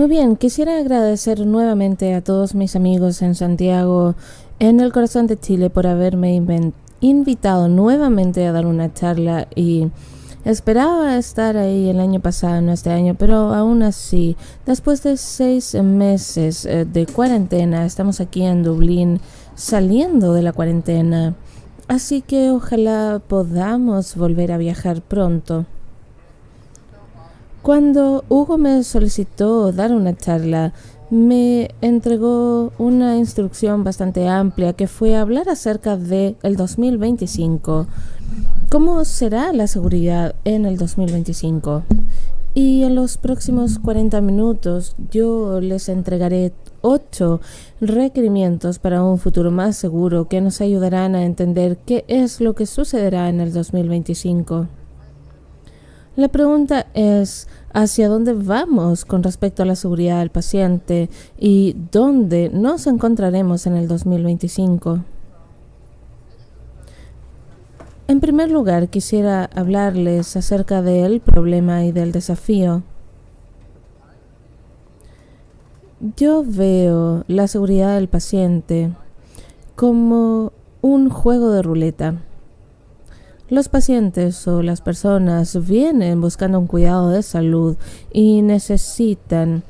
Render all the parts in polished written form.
Muy bien, quisiera agradecer nuevamente a todos mis amigos en Santiago, en el corazón de Chile, por haberme invitado nuevamente a dar una charla y esperaba estar ahí el año pasado, no este año, pero aún así, después de 6 meses de cuarentena, estamos aquí en Dublín saliendo de la cuarentena, así que ojalá podamos volver a viajar pronto. Cuando Hugo me solicitó dar una charla, me entregó una instrucción bastante amplia que fue hablar acerca de el 2025. ¿Cómo será la seguridad en el 2025? Y en los próximos 40 minutos yo les entregaré 8 requerimientos para un futuro más seguro que nos ayudarán a entender qué es lo que sucederá en el 2025. La pregunta es, ¿hacia dónde vamos con respecto a la seguridad del paciente y dónde nos encontraremos en el 2025? En primer lugar, quisiera hablarles acerca del problema y del desafío. Yo veo la seguridad del paciente como un juego de ruleta. Los pacientes o las personas vienen buscando un cuidado de salud y necesitan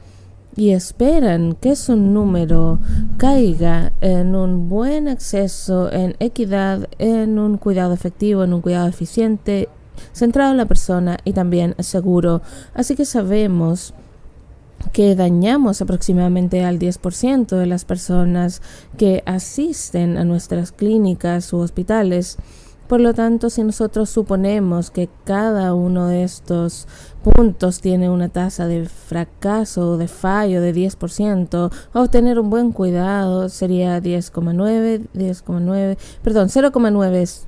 y esperan que su número caiga en un buen acceso, en equidad, en un cuidado efectivo, en un cuidado eficiente, centrado en la persona y también seguro. Así que sabemos que dañamos aproximadamente al 10% de las personas que asisten a nuestras clínicas u hospitales. Por lo tanto, si nosotros suponemos que cada uno de estos puntos tiene una tasa de fracaso o de fallo de 10%, obtener un buen cuidado sería 0,9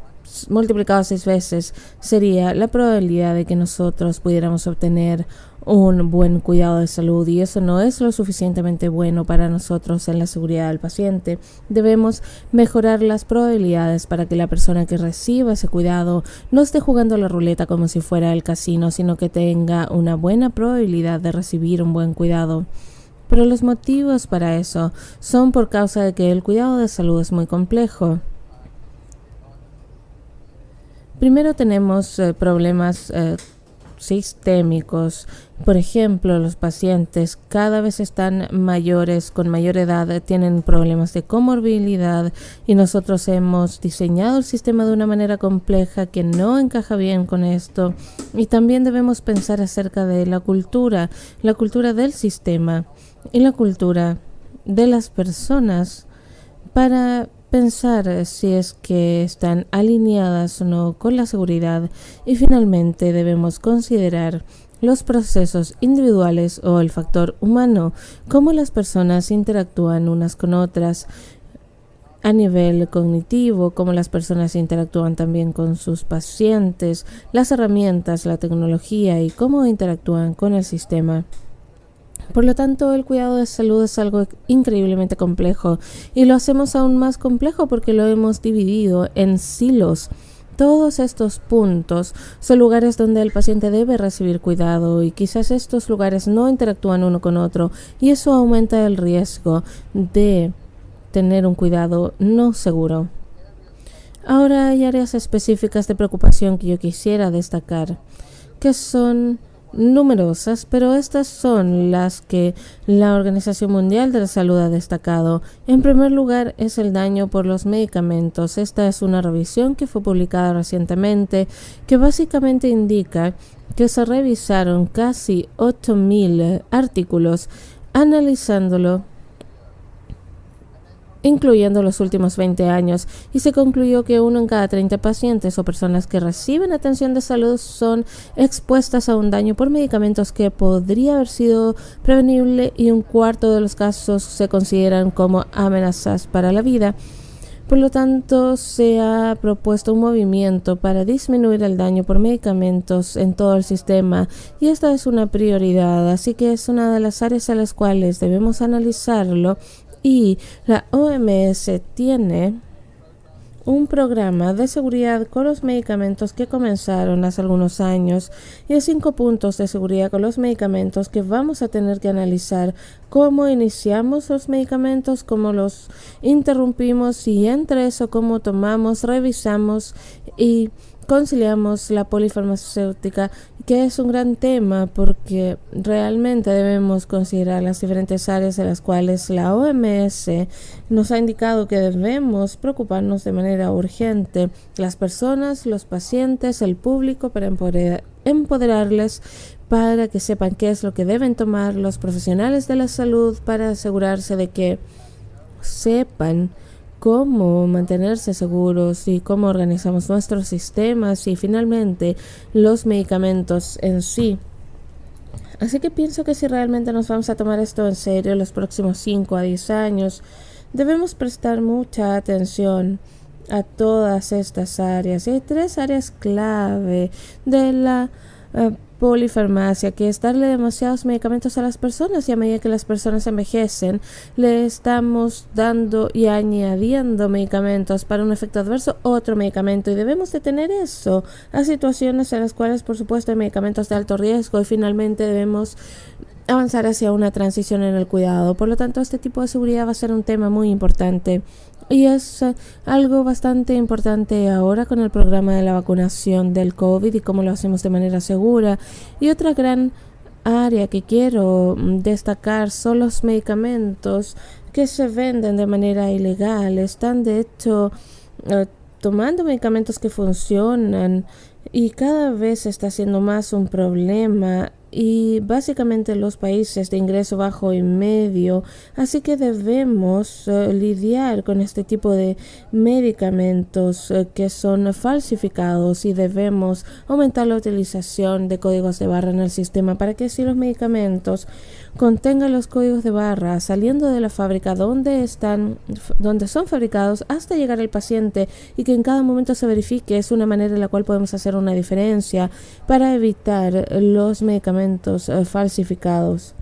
multiplicado 6 veces sería la probabilidad de que nosotros pudiéramos obtener un buen cuidado de salud, y eso no es lo suficientemente bueno para nosotros en la seguridad del paciente. Debemos mejorar las probabilidades para que la persona que reciba ese cuidado no esté jugando la ruleta como si fuera el casino, sino que tenga una buena probabilidad de recibir un buen cuidado. Pero los motivos para eso son por causa de que el cuidado de salud es muy complejo. Primero tenemos problemas sistémicos. Por ejemplo, los pacientes cada vez están mayores, con mayor edad, tienen problemas de comorbilidad y nosotros hemos diseñado el sistema de una manera compleja que no encaja bien con esto. Y también debemos pensar acerca de la cultura del sistema y la cultura de las personas para pensar si es que están alineadas o no con la seguridad. Y finalmente debemos considerar los procesos individuales o el factor humano, cómo las personas interactúan unas con otras a nivel cognitivo, cómo las personas interactúan también con sus pacientes, las herramientas, la tecnología y cómo interactúan con el sistema. Por lo tanto, el cuidado de salud es algo increíblemente complejo y lo hacemos aún más complejo porque lo hemos dividido en silos. Todos estos puntos son lugares donde el paciente debe recibir cuidado y quizás estos lugares no interactúan uno con otro y eso aumenta el riesgo de tener un cuidado no seguro. Ahora hay áreas específicas de preocupación que yo quisiera destacar, que son numerosas, pero estas son las que la Organización Mundial de la Salud ha destacado. En primer lugar es el daño por los medicamentos. Esta es una revisión que fue publicada recientemente que básicamente indica que se revisaron casi 8,000 artículos analizándolo, incluyendo los últimos 20 años, y se concluyó que 1 en cada 30 pacientes o personas que reciben atención de salud son expuestas a un daño por medicamentos que podría haber sido prevenible y 1/4 de los casos se consideran como amenazas para la vida. Por lo tanto, se ha propuesto un movimiento para disminuir el daño por medicamentos en todo el sistema y esta es una prioridad, así que es una de las áreas a las cuales debemos analizarlo. Y la OMS tiene un programa de seguridad con los medicamentos que comenzaron hace algunos años y hay 5 puntos de seguridad con los medicamentos que vamos a tener que analizar: cómo iniciamos los medicamentos, cómo los interrumpimos y entre eso cómo tomamos, revisamos y conciliamos la polifarmacéutica, que es un gran tema porque realmente debemos considerar las diferentes áreas en las cuales la OMS nos ha indicado que debemos preocuparnos de manera urgente: las personas, los pacientes, el público, para empoderarles para que sepan qué es lo que deben tomar, los profesionales de la salud para asegurarse de que sepan cómo mantenerse seguros y cómo organizamos nuestros sistemas y finalmente los medicamentos en sí. Así que pienso que si realmente nos vamos a tomar esto en serio los próximos 5 a 10 años, debemos prestar mucha atención a todas estas áreas. Y hay 3 áreas clave de la polifarmacia, que es darle demasiados medicamentos a las personas, y a medida que las personas envejecen le estamos dando y añadiendo medicamentos para un efecto adverso, otro medicamento, y debemos detener eso a situaciones en las cuales por supuesto hay medicamentos de alto riesgo y finalmente debemos avanzar hacia una transición en el cuidado. Por lo tanto, este tipo de seguridad va a ser un tema muy importante y es algo bastante importante ahora con el programa de la vacunación del COVID y cómo lo hacemos de manera segura. Y otra gran área que quiero destacar son los medicamentos que se venden de manera ilegal. Están de hecho tomando medicamentos que funcionan y cada vez está siendo más un problema, y básicamente los países de ingreso bajo y medio, así que debemos lidiar con este tipo de medicamentos que son falsificados, y debemos aumentar la utilización de códigos de barra en el sistema para que si los medicamentos contengan los códigos de barra saliendo de la fábrica donde son fabricados hasta llegar al paciente, y que en cada momento se verifique, es una manera en la cual podemos hacer una diferencia para evitar los medicamentos falsificados.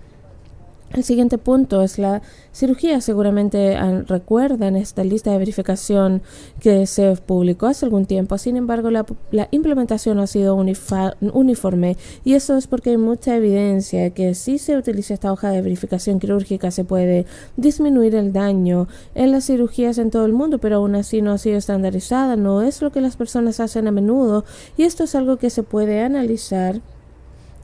El siguiente punto es la cirugía. Seguramente recuerdan esta lista de verificación que se publicó hace algún tiempo. Sin embargo, la implementación no ha sido uniforme, y eso es porque hay mucha evidencia que si se utiliza esta hoja de verificación quirúrgica se puede disminuir el daño en las cirugías en todo el mundo, pero aún así no ha sido estandarizada, no es lo que las personas hacen a menudo, y esto es algo que se puede analizar.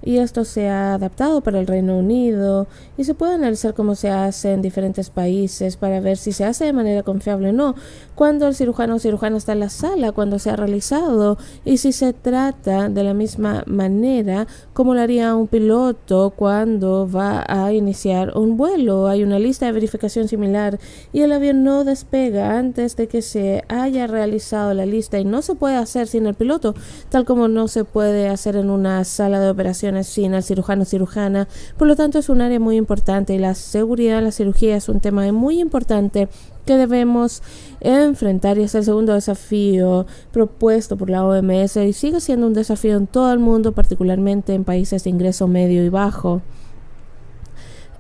Y esto se ha adaptado para el Reino Unido y se puede analizar cómo se hace en diferentes países para ver si se hace de manera confiable o no, cuando el cirujano o cirujana está en la sala, cuando se ha realizado, y si se trata de la misma manera como lo haría un piloto cuando va a iniciar un vuelo. Hay una lista de verificación similar y el avión no despega antes de que se haya realizado la lista, y no se puede hacer sin el piloto, tal como no se puede hacer en una sala de operaciones sin el cirujano o cirujana. Por lo tanto, es un área muy importante, y la seguridad en la cirugía es un tema muy importante que debemos enfrentar, y es el segundo desafío propuesto por la OMS y sigue siendo un desafío en todo el mundo, particularmente en países de ingreso medio y bajo.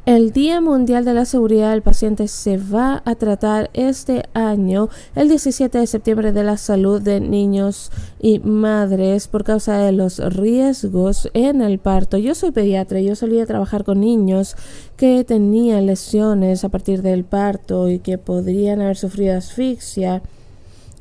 El Día Mundial de la Seguridad del Paciente se va a tratar este año, el 17 de septiembre, de la salud de niños y madres por causa de los riesgos en el parto. Yo soy pediatra y yo solía trabajar con niños que tenían lesiones a partir del parto y que podrían haber sufrido asfixia,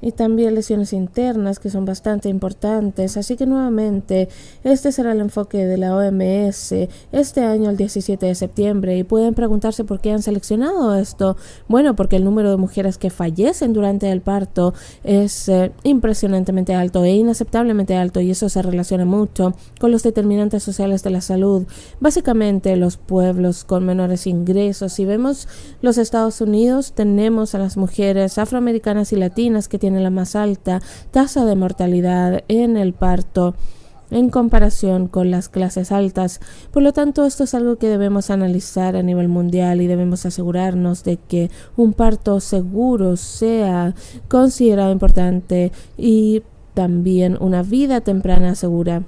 y también lesiones internas que son bastante importantes. Así que nuevamente este será el enfoque de la OMS este año, el 17 de septiembre, y pueden preguntarse por qué han seleccionado esto. Bueno, porque el número de mujeres que fallecen durante el parto es impresionantemente alto e inaceptablemente alto, y eso se relaciona mucho con los determinantes sociales de la salud, básicamente los pueblos con menores ingresos. Si vemos los Estados Unidos, tenemos a las mujeres afroamericanas y latinas que tienen la más alta tasa de mortalidad en el parto en comparación con las clases altas. Por lo tanto, esto es algo que debemos analizar a nivel mundial, y debemos asegurarnos de que un parto seguro sea considerado importante, y también una vida temprana segura.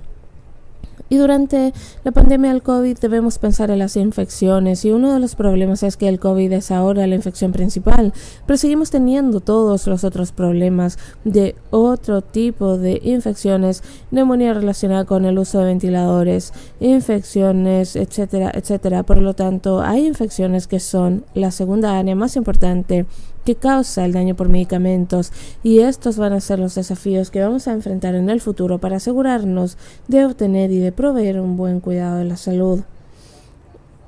Y durante la pandemia del COVID debemos pensar en las infecciones y uno de los problemas es que el COVID es ahora la infección principal, pero seguimos teniendo todos los otros problemas de otro tipo de infecciones, neumonía relacionada con el uso de ventiladores, infecciones, etcétera, etcétera. Por lo tanto, hay infecciones que son la segunda área más importante que causa el daño por medicamentos y estos van a ser los desafíos que vamos a enfrentar en el futuro para asegurarnos de obtener y de proveer un buen cuidado de la salud.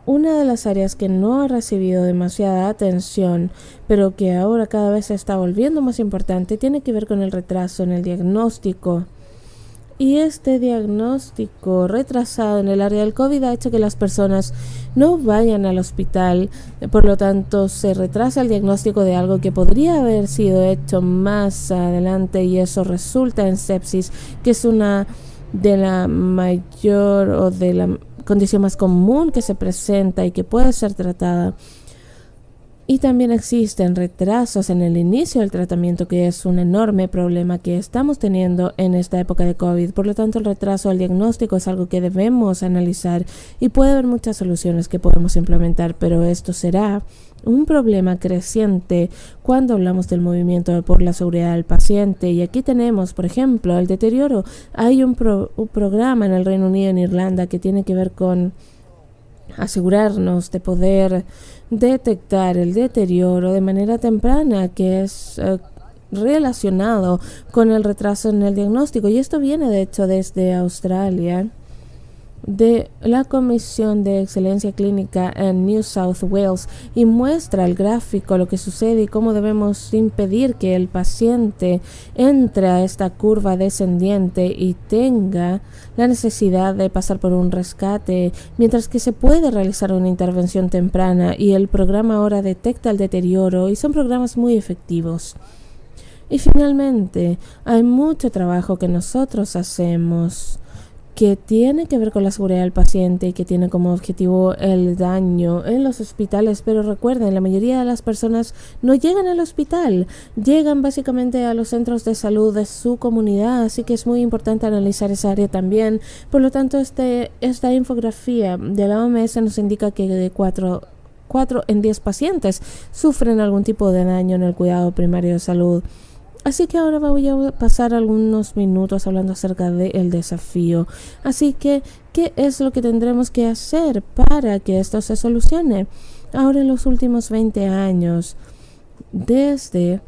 Una de las áreas que no ha recibido demasiada atención, pero que ahora cada vez se está volviendo más importante, tiene que ver con el retraso en el diagnóstico. Y este diagnóstico retrasado en el área del COVID ha hecho que las personas no vayan al hospital, por lo tanto se retrasa el diagnóstico de algo que podría haber sido hecho más adelante y eso resulta en sepsis, que es una de la mayor o de la condición más común que se presenta y que puede ser tratada. Y también existen retrasos en el inicio del tratamiento, que es un enorme problema que estamos teniendo en esta época de COVID. Por lo tanto, el retraso del diagnóstico es algo que debemos analizar y puede haber muchas soluciones que podemos implementar, pero esto será un problema creciente cuando hablamos del movimiento por la seguridad del paciente. Y aquí tenemos, por ejemplo, el deterioro. Hay un programa en el Reino Unido y en Irlanda que tiene que ver con asegurarnos de poder detectar el deterioro de manera temprana, que es relacionado con el retraso en el diagnóstico. Y esto viene de hecho desde Australia, de la Comisión de Excelencia Clínica en New South Wales, y muestra el gráfico lo que sucede y cómo debemos impedir que el paciente entre a esta curva descendiente y tenga la necesidad de pasar por un rescate, mientras que se puede realizar una intervención temprana y el programa ahora detecta el deterioro y son programas muy efectivos. Y finalmente, hay mucho trabajo que nosotros hacemos que tiene que ver con la seguridad del paciente y que tiene como objetivo el daño en los hospitales, pero recuerden, la mayoría de las personas no llegan al hospital, llegan básicamente a los centros de salud de su comunidad, así que es muy importante analizar esa área también. Por lo tanto, esta infografía de la OMS nos indica que de 4 en 10 pacientes sufren algún tipo de daño en el cuidado primario de salud. Así que ahora voy a pasar algunos minutos hablando acerca del desafío. Así que, ¿qué es lo que tendremos que hacer para que esto se solucione? Ahora, en los últimos 20 años, desde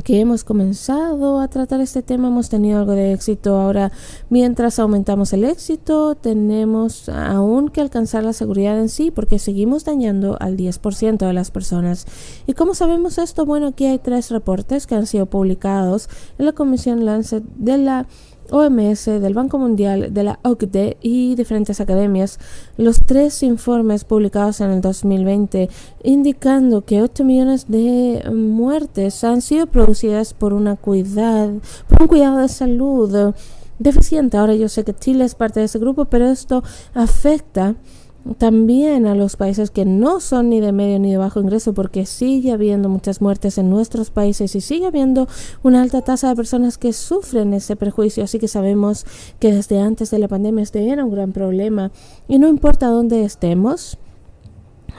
que hemos comenzado a tratar este tema, hemos tenido algo de éxito. Ahora, mientras aumentamos el éxito, tenemos aún que alcanzar la seguridad en sí, porque seguimos dañando al 10% de las personas. ¿Y cómo sabemos esto? Bueno, aquí hay 3 reportes que han sido publicados en la Comisión Lancet de la OMS, del Banco Mundial, de la OCDE y diferentes academias. Los 3 informes publicados en el 2020 indicando que 8 millones de muertes han sido producidas por un cuidado de salud deficiente. Ahora, yo sé que Chile es parte de ese grupo, pero esto afecta también a los países que no son ni de medio ni de bajo ingreso, porque sigue habiendo muchas muertes en nuestros países y sigue habiendo una alta tasa de personas que sufren ese prejuicio. Así que sabemos que desde antes de la pandemia este era un gran problema y no importa dónde estemos.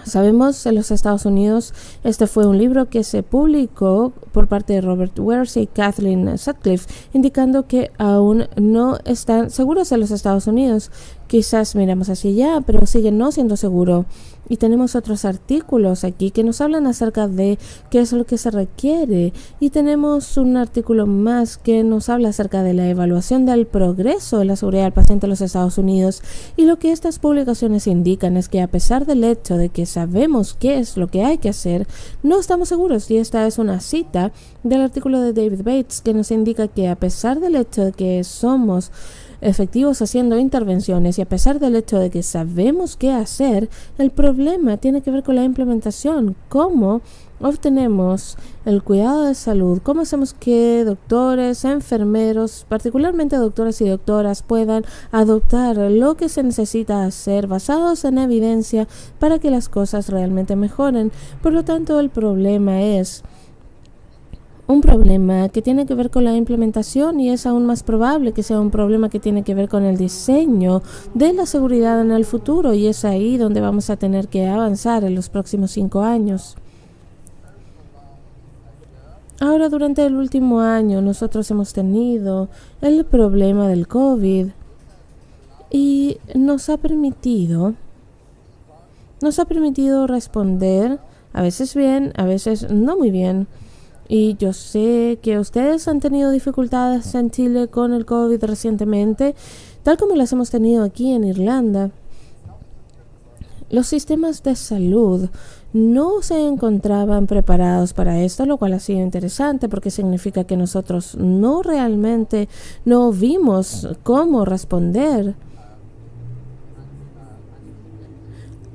Sabemos, en los Estados Unidos, este fue un libro que se publicó por parte de Robert Wells y Kathleen Sutcliffe, indicando que aún no están seguros en los Estados Unidos. Quizás miramos hacia allá, pero sigue no siendo seguro. Y tenemos otros artículos aquí que nos hablan acerca de qué es lo que se requiere. Y tenemos un artículo más que nos habla acerca de la evaluación del progreso de la seguridad del paciente en los Estados Unidos. Y lo que estas publicaciones indican es que a pesar del hecho de que sabemos qué es lo que hay que hacer, no estamos seguros. Y esta es una cita del artículo de David Bates que nos indica que a pesar del hecho de que somos efectivos haciendo intervenciones y a pesar del hecho de que sabemos qué hacer, el problema tiene que ver con la implementación. ¿Cómo obtenemos el cuidado de salud? ¿Cómo hacemos que doctores, enfermeros, particularmente doctores y doctoras, puedan adoptar lo que se necesita hacer basados en evidencia para que las cosas realmente mejoren? Por lo tanto, el problema es un problema que tiene que ver con la implementación y es aún más probable que sea un problema que tiene que ver con el diseño de la seguridad en el futuro, y es ahí donde vamos a tener que avanzar en los próximos 5 años. Ahora, durante el último año, nosotros hemos tenido el problema del COVID y nos ha permitido responder, a veces bien, a veces no muy bien. Y yo sé que ustedes han tenido dificultades en Chile con el COVID recientemente, tal como las hemos tenido aquí en Irlanda. Los sistemas de salud no se encontraban preparados para esto, lo cual ha sido interesante porque significa que nosotros no vimos cómo responder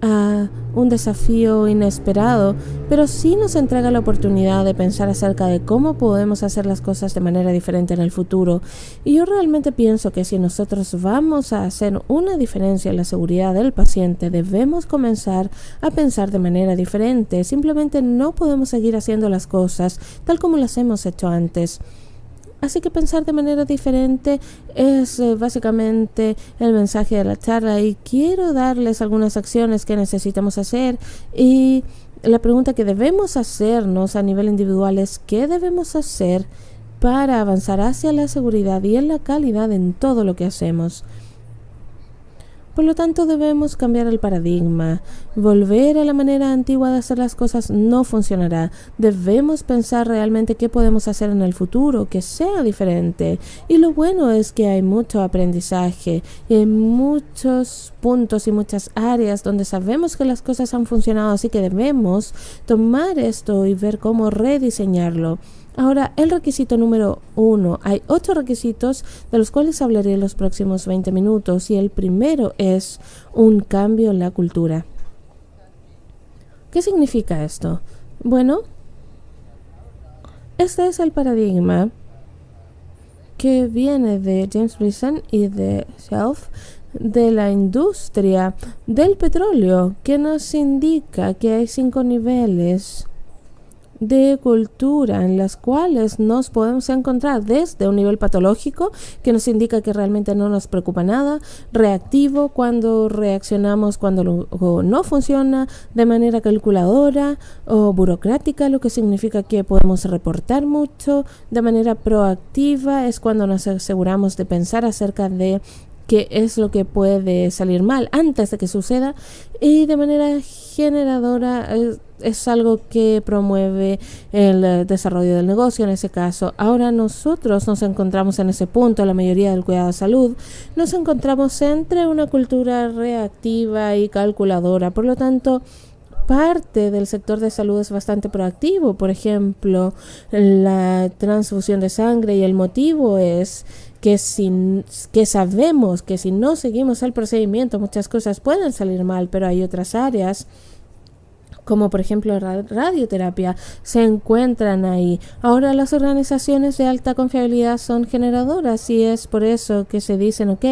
a un desafío inesperado, pero sí nos entrega la oportunidad de pensar acerca de cómo podemos hacer las cosas de manera diferente en el futuro. Y yo realmente pienso que si nosotros vamos a hacer una diferencia en la seguridad del paciente, debemos comenzar a pensar de manera diferente. Simplemente no podemos seguir haciendo las cosas tal como las hemos hecho antes. Así que pensar de manera diferente es básicamente el mensaje de la charla, y quiero darles algunas acciones que necesitamos hacer, y la pregunta que debemos hacernos a nivel individual es ¿qué debemos hacer para avanzar hacia la seguridad y en la calidad en todo lo que hacemos? Por lo tanto, debemos cambiar el paradigma. Volver a la manera antigua de hacer las cosas no funcionará. Debemos pensar realmente qué podemos hacer en el futuro que sea diferente. Y lo bueno es que hay mucho aprendizaje y hay muchos puntos y muchas áreas donde sabemos que las cosas han funcionado, así que debemos tomar esto y ver cómo rediseñarlo. Ahora, el requisito número 1. Hay 8 requisitos de los cuales hablaré en los próximos 20 minutos, y el primero es un cambio en la cultura. ¿Qué significa esto? Bueno, este es el paradigma que viene de James Brison y de Shelf, de la industria del petróleo, que nos indica que hay 5 niveles de cultura en las cuales nos podemos encontrar, desde un nivel patológico que nos indica que realmente no nos preocupa nada, reactivo cuando reaccionamos cuando algo no funciona, de manera calculadora o burocrática, lo que significa que podemos reportar mucho, de manera proactiva es cuando nos aseguramos de pensar acerca de qué es lo que puede salir mal antes de que suceda, y de manera generadora es algo que promueve el desarrollo del negocio en ese caso. Ahora nosotros nos encontramos en ese punto, la mayoría del cuidado de salud, nos encontramos entre una cultura reactiva y calculadora. Por lo tanto, parte del sector de salud es bastante proactivo. Por ejemplo, la transfusión de sangre, y el motivo es que sabemos que si no seguimos el procedimiento muchas cosas pueden salir mal, pero hay otras áreas como por ejemplo radioterapia, se encuentran ahí. Ahora las organizaciones de alta confiabilidad son generadoras, y es por eso que se dicen, ok,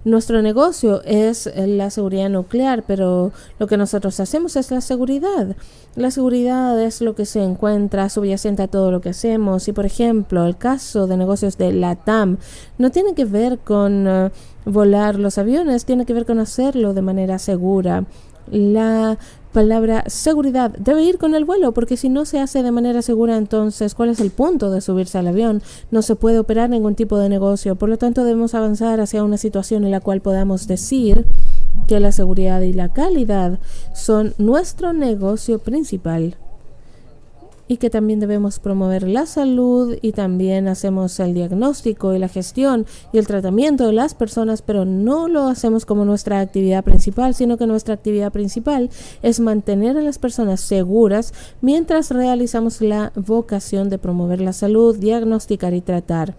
nuestro negocio es la seguridad nuclear, pero lo que nosotros hacemos es la seguridad. La seguridad es lo que se encuentra subyacente a todo lo que hacemos, y por ejemplo el caso de negocios de LATAM no tiene que ver con volar los aviones, tiene que ver con hacerlo de manera segura. La palabra seguridad debe ir con el vuelo, porque si no se hace de manera segura, entonces ¿cuál es el punto de subirse al avión? No se puede operar ningún tipo de negocio. Por lo tanto, debemos avanzar hacia una situación en la cual podamos decir que la seguridad y la calidad son nuestro negocio principal, y que también debemos promover la salud, y también hacemos el diagnóstico y la gestión y el tratamiento de las personas, pero no lo hacemos como nuestra actividad principal, sino que nuestra actividad principal es mantener a las personas seguras mientras realizamos la vocación de promover la salud, diagnosticar y tratar.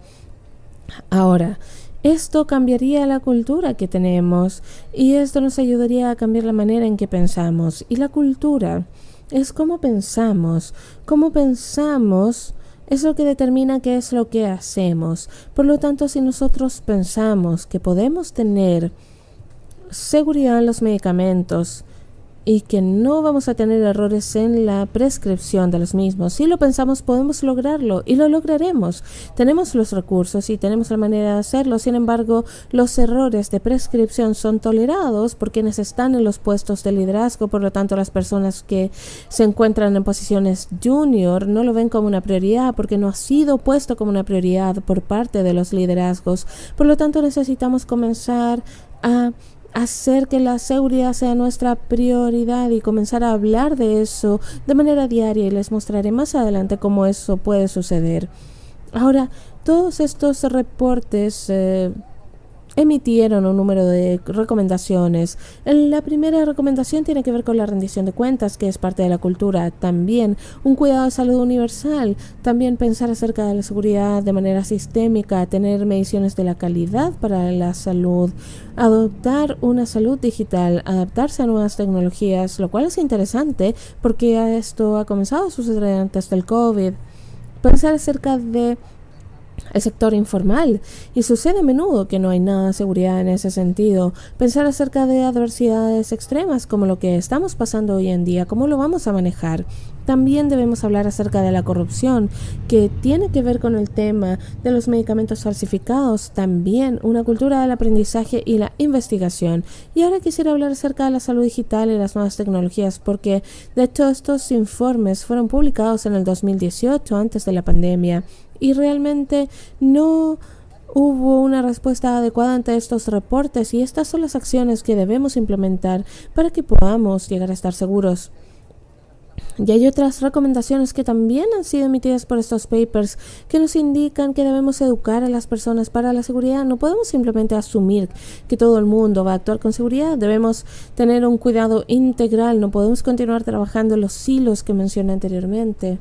Ahora, esto cambiaría la cultura que tenemos, y esto nos ayudaría a cambiar la manera en que pensamos. Y la cultura es cómo pensamos. Cómo pensamos es lo que determina qué es lo que hacemos. Por lo tanto, si nosotros pensamos que podemos tener seguridad en los medicamentos, y que no vamos a tener errores en la prescripción de los mismos. Si lo pensamos, podemos lograrlo y lo lograremos. Tenemos los recursos y tenemos la manera de hacerlo. Sin embargo, los errores de prescripción son tolerados por quienes están en los puestos de liderazgo. Por lo tanto, las personas que se encuentran en posiciones junior no lo ven como una prioridad porque no ha sido puesto como una prioridad por parte de los liderazgos. Por lo tanto, necesitamos comenzar a hacer que la seguridad sea nuestra prioridad y comenzar a hablar de eso de manera diaria, y les mostraré más adelante cómo eso puede suceder. Ahora, todos estos reportes emitieron un número de recomendaciones. La primera recomendación tiene que ver con la rendición de cuentas, que es parte de la cultura. También un cuidado de salud universal. También pensar acerca de la seguridad de manera sistémica, tener mediciones de la calidad para la salud, adoptar una salud digital, adaptarse a nuevas tecnologías, lo cual es interesante porque esto ha comenzado a suceder antes del COVID. Pensar acerca de el sector informal, y sucede a menudo que no hay nada de seguridad en ese sentido. Pensar acerca de adversidades extremas como lo que estamos pasando hoy en día, cómo lo vamos a manejar. También debemos hablar acerca de la corrupción, que tiene que ver con el tema de los medicamentos falsificados, también una cultura del aprendizaje y la investigación. Y ahora quisiera hablar acerca de la salud digital y las nuevas tecnologías, porque de hecho estos informes fueron publicados en el 2018, antes de la pandemia, y realmente no hubo una respuesta adecuada ante estos reportes, y estas son las acciones que debemos implementar para que podamos llegar a estar seguros. Y hay otras recomendaciones que también han sido emitidas por estos papers que nos indican que debemos educar a las personas para la seguridad. No podemos simplemente asumir que todo el mundo va a actuar con seguridad. Debemos tener un cuidado integral. No podemos continuar trabajando en los silos que mencioné anteriormente.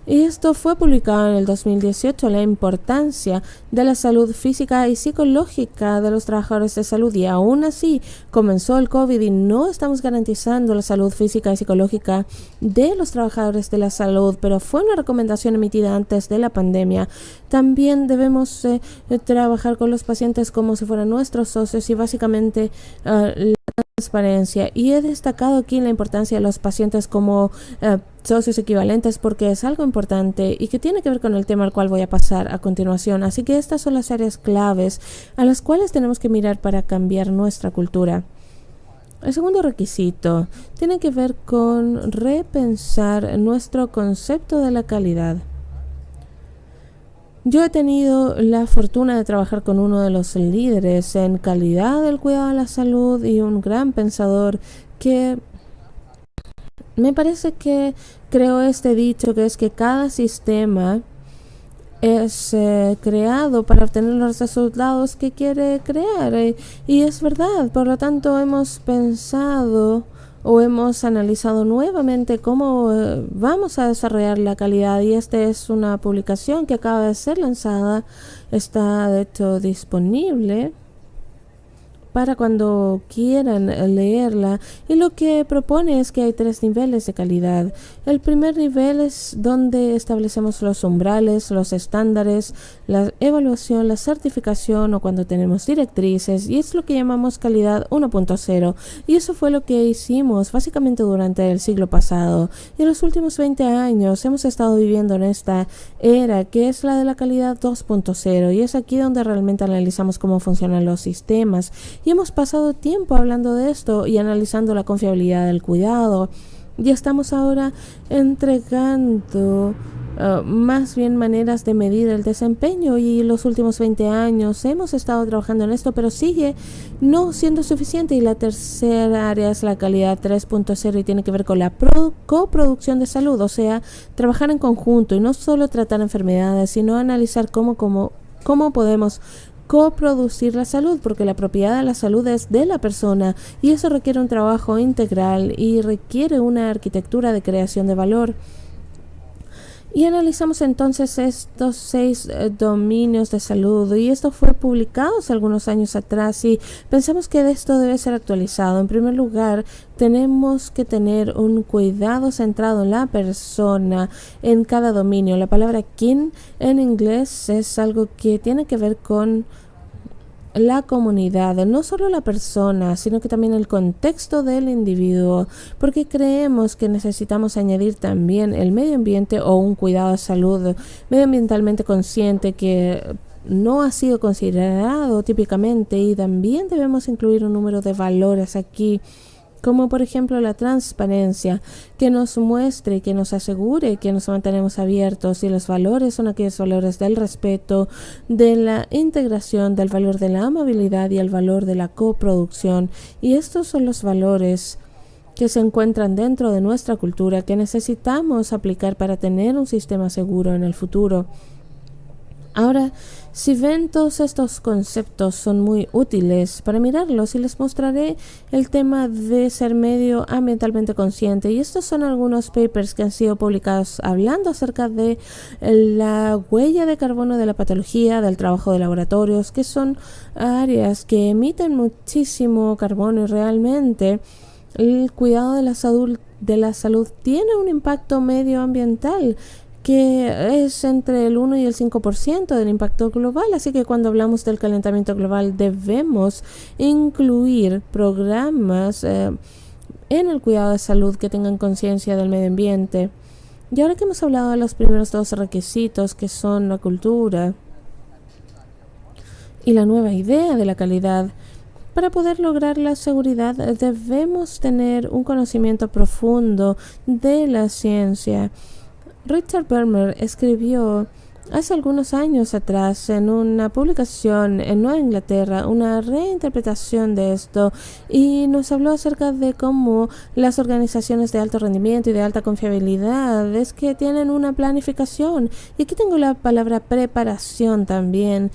Y esto fue publicado en el 2018, la importancia de la salud física y psicológica de los trabajadores de salud. Y aún así comenzó el COVID y no estamos garantizando la salud física y psicológica de los trabajadores de la salud, pero fue una recomendación emitida antes de la pandemia. También debemos trabajar con los pacientes como si fueran nuestros socios, y básicamente la transparencia. Y he destacado aquí la importancia de los pacientes como socios equivalentes, porque es algo importante y que tiene que ver con el tema al cual voy a pasar a continuación. Así que estas son las áreas claves a las cuales tenemos que mirar para cambiar nuestra cultura. El segundo requisito tiene que ver con repensar nuestro concepto de la calidad. Yo he tenido la fortuna de trabajar con uno de los líderes en calidad del cuidado de la salud y un gran pensador que me parece que creó este dicho, que es que cada sistema es creado para obtener los resultados que quiere crear, y es verdad. Por lo tanto, hemos pensado o hemos analizado nuevamente cómo vamos a desarrollar la calidad, y esta es una publicación que acaba de ser lanzada. Está de hecho disponible para cuando quieran leerla, y lo que propone es que hay 3 niveles de calidad. El primer nivel es donde establecemos los umbrales, los estándares, la evaluación, la certificación, o cuando tenemos directrices, y es lo que llamamos calidad 1.0, y eso fue lo que hicimos básicamente durante el siglo pasado, y en los últimos 20 años hemos estado viviendo en esta era que es la de la calidad 2.0, y es aquí donde realmente analizamos cómo funcionan los sistemas. Y hemos pasado tiempo hablando de esto y analizando la confiabilidad del cuidado. Y estamos ahora entregando más bien maneras de medir el desempeño, y los últimos 20 años hemos estado trabajando en esto, pero sigue no siendo suficiente. Y la tercera área es la calidad 3.0 y tiene que ver con la coproducción de salud, o sea, trabajar en conjunto y no solo tratar enfermedades, sino analizar cómo podemos coproducir la salud, porque la propiedad de la salud es de la persona, y eso requiere un trabajo integral y requiere una arquitectura de creación de valor. Y analizamos entonces estos 6 dominios de salud, y esto fue publicado hace algunos años atrás, y pensamos que esto debe ser actualizado. En primer lugar, tenemos que tener un cuidado centrado en la persona en cada dominio. La palabra kin en inglés es algo que tiene que ver con la comunidad, no solo la persona, sino que también el contexto del individuo, porque creemos que necesitamos añadir también el medio ambiente o un cuidado de salud medioambientalmente consciente que no ha sido considerado típicamente, y también debemos incluir un número de valores aquí, como por ejemplo la transparencia, que nos muestre y que nos asegure que nos mantenemos abiertos, y los valores son aquellos valores del respeto, de la integración, del valor de la amabilidad y el valor de la coproducción. Y estos son los valores que se encuentran dentro de nuestra cultura que necesitamos aplicar para tener un sistema seguro en el futuro. Ahora, si ven, todos estos conceptos son muy útiles para mirarlos, y les mostraré el tema de ser medioambientalmente consciente. Y estos son algunos papers que han sido publicados hablando acerca de la huella de carbono de la patología, del trabajo de laboratorios, que son áreas que emiten muchísimo carbono, y realmente el cuidado de la salud tiene un impacto medioambiental que es entre el 1 y el 5% del impacto global. Así que cuando hablamos del calentamiento global debemos incluir programas en el cuidado de salud que tengan conciencia del medio ambiente. Y ahora que hemos hablado de los primeros dos requisitos, que son la cultura y la nueva idea de la calidad, para poder lograr la seguridad debemos tener un conocimiento profundo de la ciencia. Richard Bermer escribió hace algunos años atrás en una publicación en Nueva Inglaterra una reinterpretación de esto, y nos habló acerca de cómo las organizaciones de alto rendimiento y de alta confiabilidad es que tienen una planificación, y aquí tengo la palabra preparación también,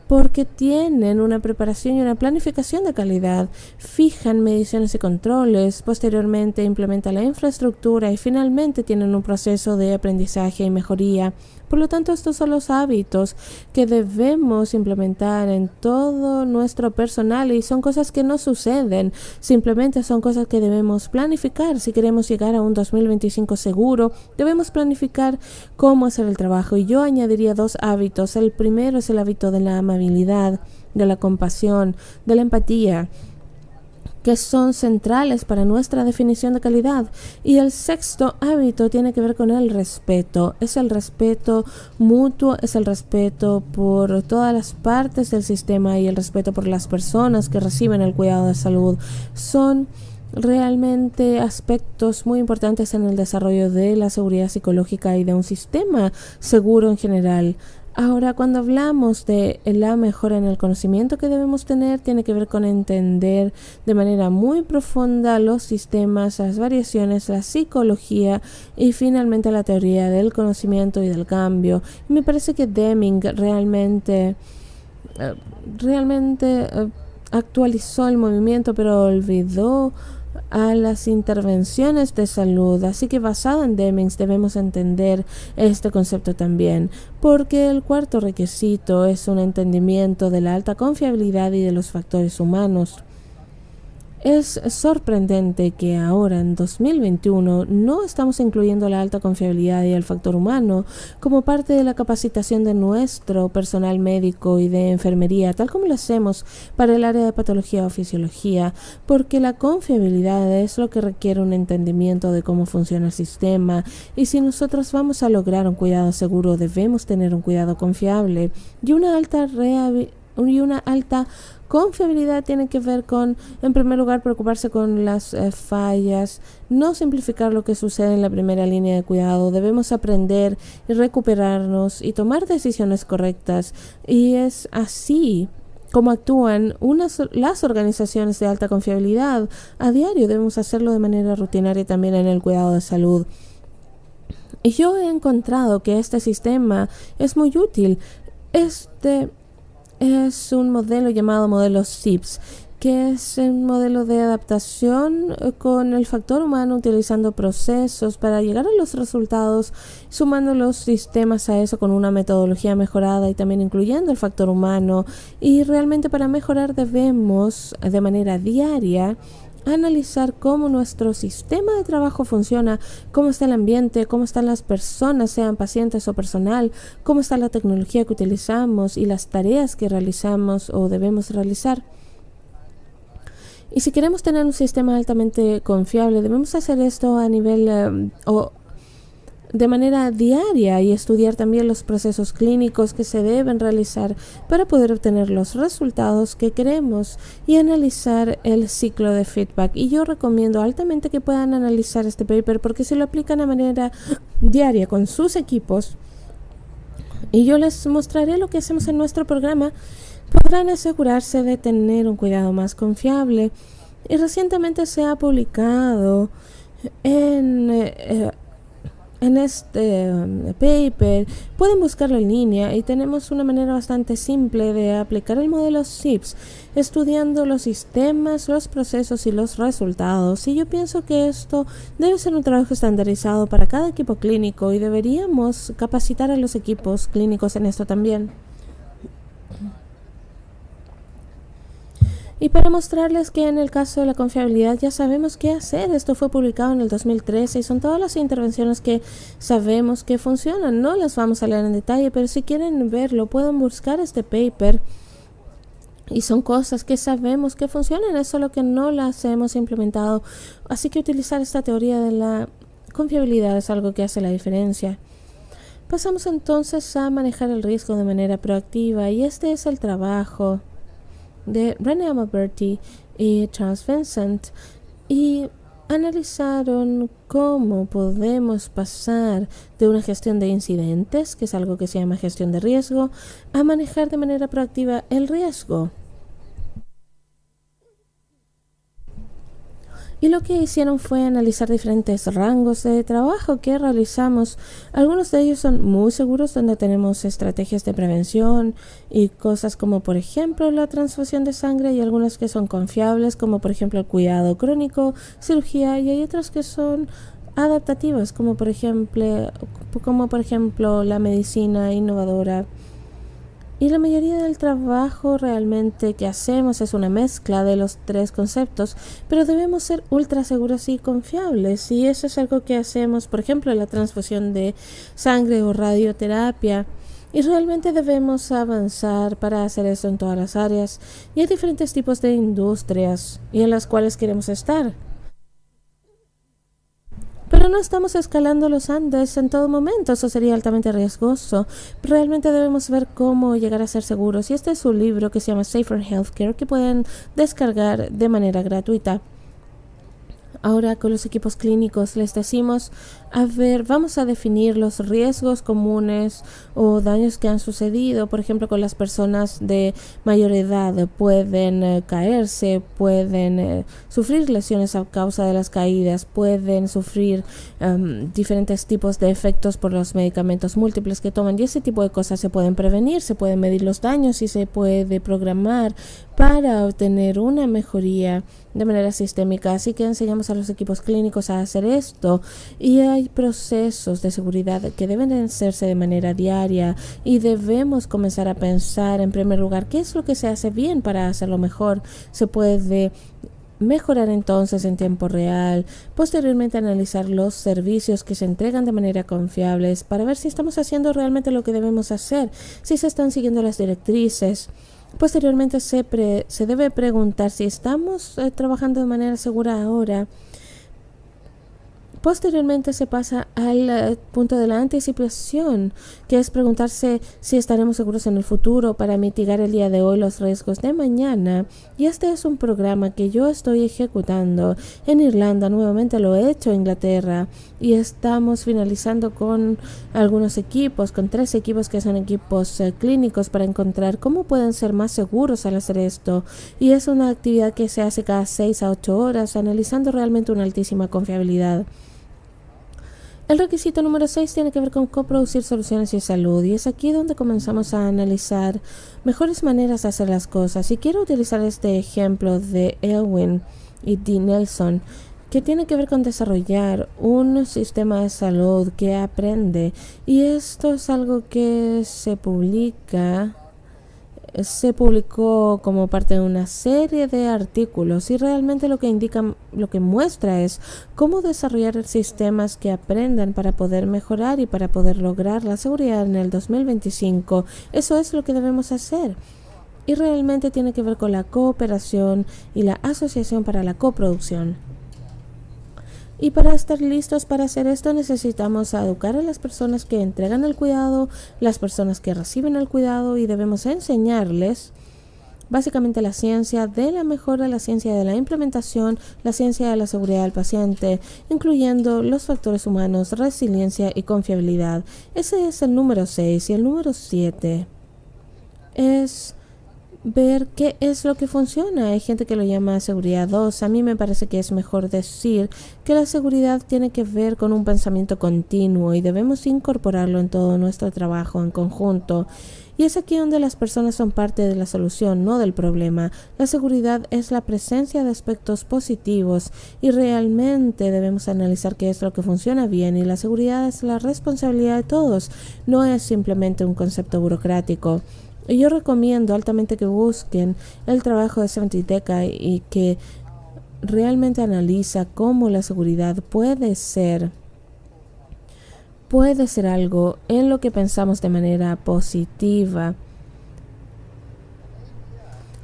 porque tienen una preparación y una planificación de calidad, fijan mediciones y controles, posteriormente implementan la infraestructura y finalmente tienen un proceso de aprendizaje y mejoría. Por lo tanto, estos son los hábitos que debemos implementar en todo nuestro personal, y son cosas que no suceden, simplemente son cosas que debemos planificar. Si queremos llegar a un 2025 seguro, debemos planificar cómo hacer el trabajo. Y yo añadiría dos hábitos. El primero es el hábito de la amabilidad, de la compasión, de la empatía, que son centrales para nuestra definición de calidad. Y el sexto hábito tiene que ver con el respeto. Es el respeto mutuo, es el respeto por todas las partes del sistema y el respeto por las personas que reciben el cuidado de salud. Son realmente aspectos muy importantes en el desarrollo de la seguridad psicológica y de un sistema seguro en general. Ahora, cuando hablamos de la mejora en el conocimiento que debemos tener, tiene que ver con entender de manera muy profunda los sistemas, las variaciones, la psicología y finalmente la teoría del conocimiento y del cambio. Y me parece que Deming realmente actualizó el movimiento, pero olvidó a las intervenciones de salud. Así que basado en Deming debemos entender este concepto también, porque el cuarto requisito es un entendimiento de la alta confiabilidad y de los factores humanos. Es sorprendente que ahora en 2021 no estamos incluyendo la alta confiabilidad y el factor humano como parte de la capacitación de nuestro personal médico y de enfermería, tal como lo hacemos para el área de patología o fisiología, porque la confiabilidad es lo que requiere un entendimiento de cómo funciona el sistema, y si nosotros vamos a lograr un cuidado seguro debemos tener un cuidado confiable. Y una alta confiabilidad tiene que ver con, en primer lugar, preocuparse con las fallas, no simplificar lo que sucede en la primera línea de cuidado. Debemos aprender y recuperarnos y tomar decisiones correctas, y es así como actúan las organizaciones de alta confiabilidad. A diario debemos hacerlo de manera rutinaria también en el cuidado de salud. Y yo he encontrado que este sistema es muy útil. Es un modelo llamado modelo SIPS, que es un modelo de adaptación con el factor humano, utilizando procesos para llegar a los resultados, sumando los sistemas a eso con una metodología mejorada y también incluyendo el factor humano. Y realmente para mejorar debemos de manera diaria analizar cómo nuestro sistema de trabajo funciona, cómo está el ambiente, cómo están las personas, sean pacientes o personal, cómo está la tecnología que utilizamos y las tareas que realizamos o debemos realizar. Y si queremos tener un sistema altamente confiable, debemos hacer esto a nivel o de manera diaria y estudiar también los procesos clínicos que se deben realizar para poder obtener los resultados que queremos y analizar el ciclo de feedback. Y yo recomiendo altamente que puedan analizar este paper porque si lo aplican de manera diaria con sus equipos, y yo les mostraré lo que hacemos en nuestro programa, podrán asegurarse de tener un cuidado más confiable. Y recientemente se ha publicado en este paper, pueden buscarlo en línea y tenemos una manera bastante simple de aplicar el modelo SIPS, estudiando los sistemas, los procesos y los resultados. Y yo pienso que esto debe ser un trabajo estandarizado para cada equipo clínico y deberíamos capacitar a los equipos clínicos en esto también. Y para mostrarles que en el caso de la confiabilidad ya sabemos qué hacer, esto fue publicado en el 2013 y son todas las intervenciones que sabemos que funcionan. No las vamos a leer en detalle, pero si quieren verlo pueden buscar este paper. Y son cosas que sabemos que funcionan, es solo que no las hemos implementado. Así que utilizar esta teoría de la confiabilidad es algo que hace la diferencia. Pasamos entonces a manejar el riesgo de manera proactiva y este es el trabajo de René Amaberti y Charles Vincent, y analizaron cómo podemos pasar de una gestión de incidentes, que es algo que se llama gestión de riesgo, a manejar de manera proactiva el riesgo. Y lo que hicieron fue analizar diferentes rangos de trabajo que realizamos. Algunos de ellos son muy seguros, donde tenemos estrategias de prevención y cosas como por ejemplo la transfusión de sangre, y algunas que son confiables como por ejemplo el cuidado crónico, cirugía, y hay otras que son adaptativas como por ejemplo la medicina innovadora. Y la mayoría del trabajo realmente que hacemos es una mezcla de los tres conceptos, pero debemos ser ultra seguros y confiables. Y eso es algo que hacemos, por ejemplo, en la transfusión de sangre o radioterapia. Y realmente debemos avanzar para hacer eso en todas las áreas. Y hay diferentes tipos de industrias y en las cuales queremos estar. Pero no estamos escalando los Andes en todo momento, eso sería altamente riesgoso. Realmente debemos ver cómo llegar a ser seguros. Y este es un libro que se llama Safer Healthcare, que pueden descargar de manera gratuita. Ahora con los equipos clínicos les decimos, a ver, vamos a definir los riesgos comunes o daños que han sucedido. Por ejemplo, con las personas de mayor edad pueden caerse, pueden sufrir lesiones a causa de las caídas, pueden sufrir diferentes tipos de efectos por los medicamentos múltiples que toman, y ese tipo de cosas se pueden prevenir, se pueden medir los daños y se puede programar para obtener una mejoría de manera sistémica. Así que enseñamos a los equipos clínicos a hacer esto, y hay procesos de seguridad que deben hacerse de manera diaria y debemos comenzar a pensar en primer lugar qué es lo que se hace bien para hacerlo mejor. Se puede mejorar entonces en tiempo real, posteriormente analizar los servicios que se entregan de manera confiable para ver si estamos haciendo realmente lo que debemos hacer, si se están siguiendo las directrices. Posteriormente se debe preguntar si estamos trabajando de manera segura ahora. Posteriormente se pasa al punto de la anticipación, que es preguntarse si estaremos seguros en el futuro para mitigar el día de hoy los riesgos de mañana. Y este es un programa que yo estoy ejecutando en Irlanda, nuevamente lo he hecho en Inglaterra, y estamos finalizando con algunos equipos, con 3 equipos que son equipos clínicos, para encontrar cómo pueden ser más seguros al hacer esto. Y es una actividad que se hace cada 6 a 8 horas, analizando realmente una altísima confiabilidad. El requisito número 6 tiene que ver con coproducir soluciones y salud, y es aquí donde comenzamos a analizar mejores maneras de hacer las cosas. Y quiero utilizar este ejemplo de Elwin y D. Nelson, que tiene que ver con desarrollar un sistema de salud que aprende, y esto es algo que se publica se publicó como parte de una serie de artículos y realmente lo que muestra es cómo desarrollar sistemas que aprendan para poder mejorar y para poder lograr la seguridad en el 2025. Eso es lo que debemos hacer. Y realmente tiene que ver con la cooperación y la asociación para la coproducción. Y para estar listos para hacer esto necesitamos educar a las personas que entregan el cuidado, las personas que reciben el cuidado y debemos enseñarles básicamente la ciencia de la mejora, la ciencia de la implementación, la ciencia de la seguridad del paciente, incluyendo los factores humanos, resiliencia y confiabilidad. Ese es el número 6 y el número 7 es ver qué es lo que funciona. Hay gente que lo llama seguridad 2. A mí me parece que es mejor decir que la seguridad tiene que ver con un pensamiento continuo y debemos incorporarlo en todo nuestro trabajo en conjunto. Y es aquí donde las personas son parte de la solución, no del problema. La seguridad es la presencia de aspectos positivos y realmente debemos analizar qué es lo que funciona bien, y la seguridad es la responsabilidad de todos, no es simplemente un concepto burocrático. Y yo recomiendo altamente que busquen el trabajo de 70 Decade y que realmente analiza cómo la seguridad puede ser algo en lo que pensamos de manera positiva.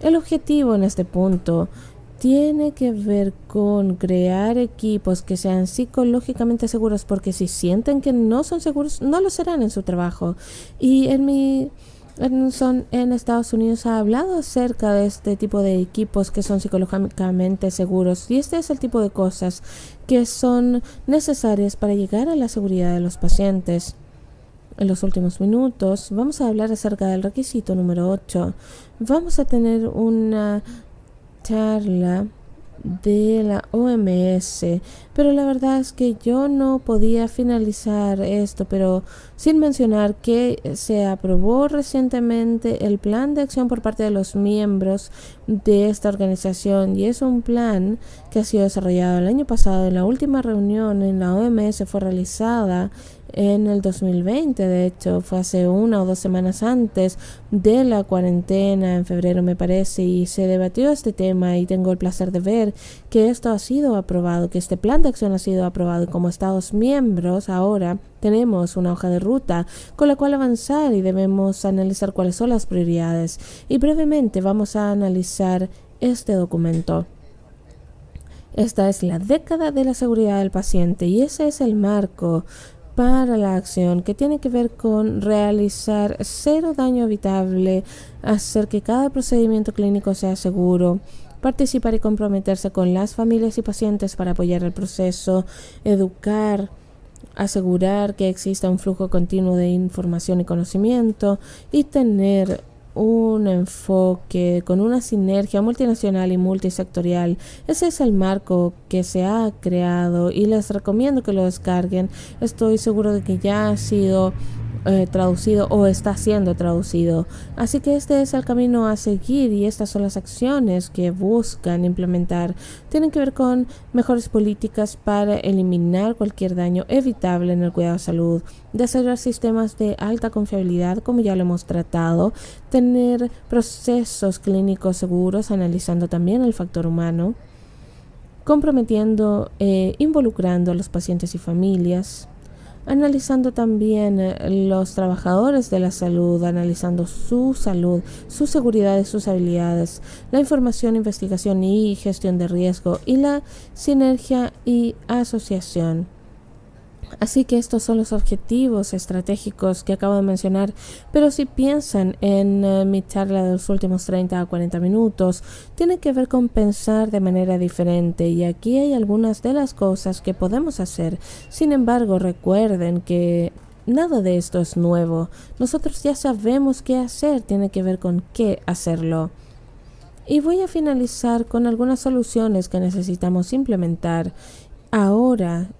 El objetivo en este punto tiene que ver con crear equipos que sean psicológicamente seguros, porque si sienten que no son seguros, no lo serán en su trabajo. Y en Estados Unidos ha hablado acerca de este tipo de equipos que son psicológicamente seguros, y este es el tipo de cosas que son necesarias para llegar a la seguridad de los pacientes. En los últimos minutos vamos a hablar acerca del requisito número 8. Vamos a tener una charla de la OMS, pero la verdad es que yo no podía finalizar esto pero sin mencionar que se aprobó recientemente el plan de acción por parte de los miembros de esta organización, y es un plan que ha sido desarrollado el año pasado. En la última reunión en la OMS fue realizada en el 2020, de hecho fue hace 1 o 2 semanas antes de la cuarentena, en febrero me parece, y se debatió este tema, y tengo el placer de ver que esto ha sido aprobado, que este plan de acción ha sido aprobado, y como Estados miembros ahora tenemos una hoja de ruta con la cual avanzar y debemos analizar cuáles son las prioridades. Y brevemente vamos a analizar este documento. Esta es la década de la seguridad del paciente y ese es el marco para la acción, que tiene que ver con realizar 0 daño evitable, hacer que cada procedimiento clínico sea seguro, participar y comprometerse con las familias y pacientes para apoyar el proceso, educar, asegurar que exista un flujo continuo de información y conocimiento, y tener un enfoque con una sinergia multinacional y multisectorial. Ese es el marco que se ha creado y les recomiendo que lo descarguen. Estoy seguro de que ya ha sido traducido o está siendo traducido. Así que este es el camino a seguir, y estas son las acciones que buscan implementar. Tienen que ver con mejores políticas para eliminar cualquier daño evitable en el cuidado de salud, desarrollar sistemas de alta confiabilidad, como ya lo hemos tratado, tener procesos clínicos seguros, analizando también el factor humano, comprometiendo, involucrando a los pacientes y familias, analizando también los trabajadores de la salud, analizando su salud, su seguridad y sus habilidades, la información, investigación y gestión de riesgo, y la sinergia y asociación. Así que estos son los objetivos estratégicos que acabo de mencionar, pero si piensan en mi charla de los últimos 30 a 40 minutos, tiene que ver con pensar de manera diferente, y aquí hay algunas de las cosas que podemos hacer. Sin embargo, recuerden que nada de esto es nuevo. Nosotros ya sabemos qué hacer, tiene que ver con qué hacerlo. Y voy a finalizar con algunas soluciones que necesitamos implementar ahora.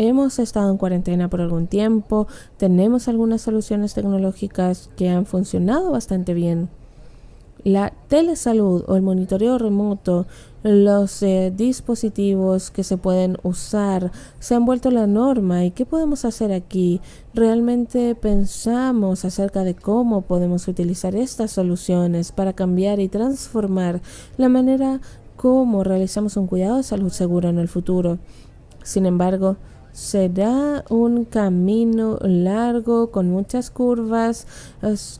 Hemos estado en cuarentena por algún tiempo, tenemos algunas soluciones tecnológicas que han funcionado bastante bien. La telesalud o el monitoreo remoto, los dispositivos que se pueden usar, se han vuelto la norma. ¿Y qué podemos hacer aquí? ¿Realmente pensamos acerca de cómo podemos utilizar estas soluciones para cambiar y transformar la manera como realizamos un cuidado de salud seguro en el futuro? Sin embargo, será un camino largo, con muchas curvas,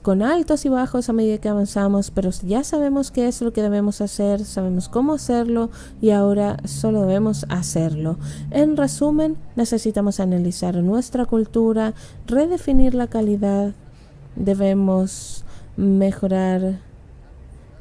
con altos y bajos a medida que avanzamos, pero ya sabemos qué es lo que debemos hacer, sabemos cómo hacerlo y ahora solo debemos hacerlo. En resumen, necesitamos analizar nuestra cultura, redefinir la calidad, debemos mejorar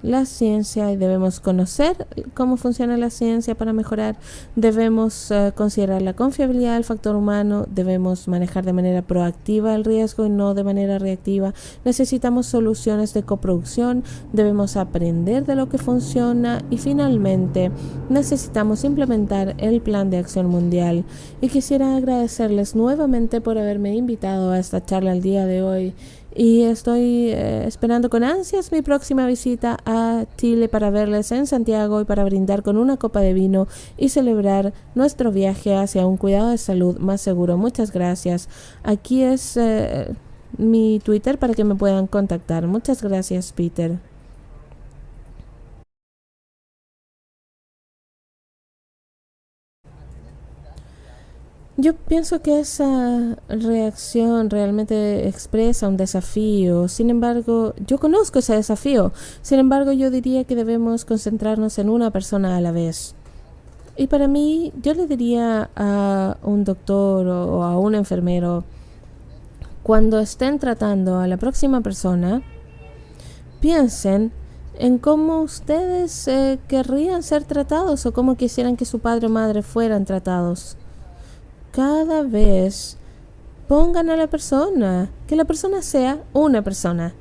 la ciencia y debemos conocer cómo funciona la ciencia para mejorar. Debemos considerar la confiabilidad del factor humano, debemos manejar de manera proactiva el riesgo y no de manera reactiva. Necesitamos soluciones de coproducción, debemos aprender de lo que funciona y finalmente necesitamos implementar el plan de acción mundial. Y quisiera agradecerles nuevamente por haberme invitado a esta charla el día de hoy. Y estoy esperando con ansias mi próxima visita a Chile para verles en Santiago y para brindar con una copa de vino y celebrar nuestro viaje hacia un cuidado de salud más seguro. Muchas gracias. Aquí es mi Twitter para que me puedan contactar. Muchas gracias, Peter. Yo pienso que esa reacción realmente expresa un desafío. Sin embargo, yo conozco ese desafío. Sin embargo, yo diría que debemos concentrarnos en una persona a la vez. Y para mí, yo le diría a un doctor o a un enfermero, cuando estén tratando a la próxima persona, piensen en cómo ustedes querrían ser tratados o cómo quisieran que su padre o madre fueran tratados. Cada vez pongan a la persona, que la persona sea una persona.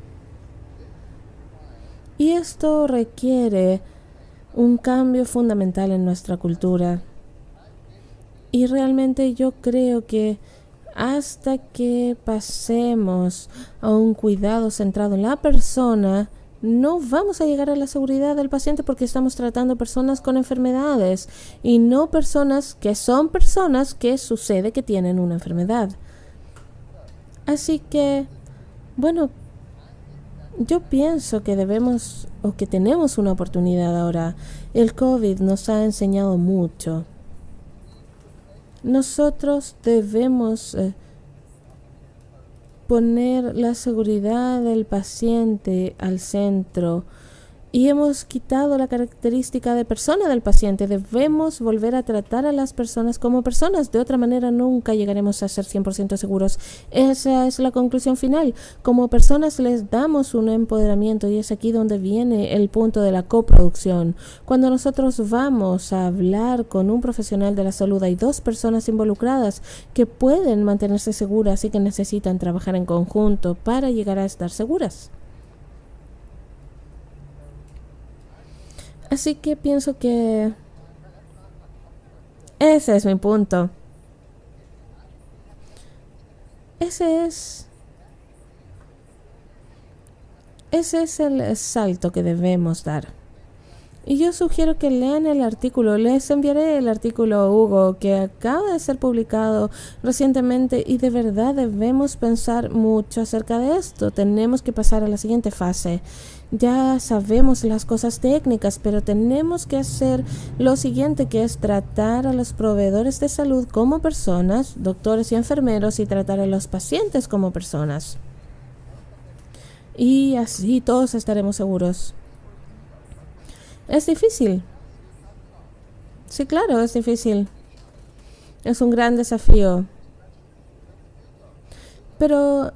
Y esto requiere un cambio fundamental en nuestra cultura. Y realmente yo creo que hasta que pasemos a un cuidado centrado en la persona, no vamos a llegar a la seguridad del paciente porque estamos tratando personas con enfermedades y no personas que sucede que tienen una enfermedad. Así que, bueno, yo pienso que debemos o que tenemos una oportunidad ahora. El COVID nos ha enseñado mucho. Nosotros debemos poner la seguridad del paciente al centro y hemos quitado la característica de persona del paciente. Debemos volver a tratar a las personas como personas. De otra manera nunca llegaremos a ser 100% seguros. Esa es la conclusión final. Como personas les damos un empoderamiento y es aquí donde viene el punto de la coproducción. Cuando nosotros vamos a hablar con un profesional de la salud, hay dos personas involucradas que pueden mantenerse seguras y que necesitan trabajar en conjunto para llegar a estar seguras. Así que pienso que ese es mi punto. Ese es el salto que debemos dar. Y yo sugiero que lean el artículo. Les enviaré el artículo, Hugo, que acaba de ser publicado recientemente y de verdad debemos pensar mucho acerca de esto. Tenemos que pasar a la siguiente fase. Ya sabemos las cosas técnicas, pero tenemos que hacer lo siguiente, que es tratar a los proveedores de salud como personas, doctores y enfermeros, y tratar a los pacientes como personas. Y así todos estaremos seguros. Es difícil. Sí, claro, es difícil. Es un gran desafío. Pero,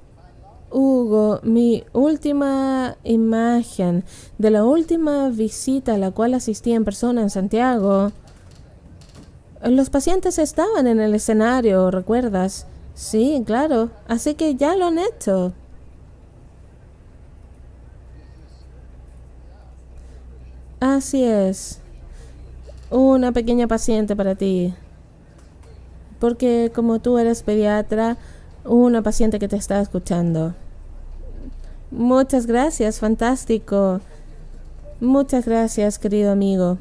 Hugo, mi última imagen de la última visita a la cual asistí en persona en Santiago, los pacientes estaban en el escenario, ¿recuerdas? Sí, claro. Así que ya lo han hecho. Así es. Una pequeña paciente para ti. Porque como tú eres pediatra, una paciente que te está escuchando. Muchas gracias, fantástico. Muchas gracias, querido amigo.